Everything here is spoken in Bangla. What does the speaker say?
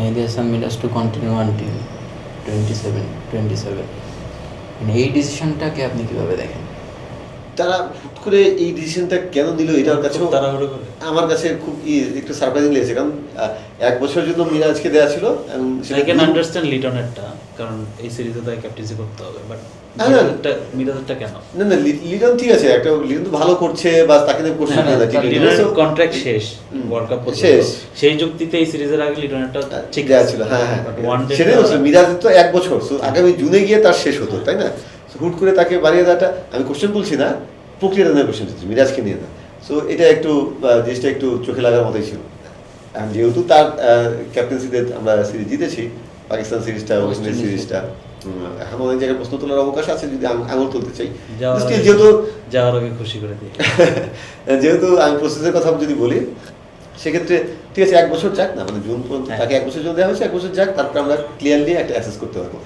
Mehedi Hasan Miraj to continue until 27 মানে এই ডিসিশনটাকে আপনি কিভাবে দেখেন? তারা হুট করে এই ডিসিশনটা কেন নিল এটার কাছেও তাড়াহুড়ো করে। আমার কাছে খুব একটু সারপ্রাইজিং লেগেছে, কারণ 1 বছরের জন্য মিরাজকে দেওয়া ছিল এবং আই ক্যান আন্ডারস্ট্যান্ড লিটনেরটা, কারণ এই সিরিজে তাই ক্যাপ্টেন্সি করতে হবে, বাট হ্যাঁ, মিরাজেরটা কেন? না লিটন ঠিক আছে, একটা লিটন তো ভালো করছে বা তাকে নিয়ে কোশ্চেন নেই, লিটনের কন্ট্রাক্ট শেষ, ওয়ার্ল্ড কাপ শেষ। সেই যুক্তিতে এই সিরিজের আগে লিটনেরটা ঠিক দেওয়া ছিল। হ্যাঁ হ্যাঁ, সেটাই বলছিল মিরাজের তো 1 বছর, আগামী জুনে গিয়ে তার শেষ হতো, তাই না? হুট করে তাকে বাড়িয়ে দেওয়াটা, আমি কোশ্চেন বলছি না, প্রক্রিয়াটা নিয়ে কোশ্চেন ছিল, মিরাজকে নিয়ে না। সো এটা একটু জিনিসটা একটু চোখে লাগার মতোই ছিল। যেহেতু তার ক্যাপ্টেন্সিতে আমরা সিরিজ জিতেছি, পাকিস্তান সিরিজটা, ওয়েস্ট ইন্ডিজ সিরিজটা, এখন অনেক জায়গায় প্রশ্ন তোলার অবকাশ আছে যদি আঙুল তুলতে চাই। যেহেতু যাওয়ার আগে খুশি করে দিই, যেহেতু আমি প্রসেসের কথা যদি বলি, সেক্ষেত্রে ঠিক আছে 1 বছর যাক না, মানে জুন পর্যন্ত তাকে 1 বছর জন্য দেওয়া হয়েছে, 1 বছর যাক, তারপরে আমরা ক্লিয়ারলি একটা অ্যাসেস করতে পারবো।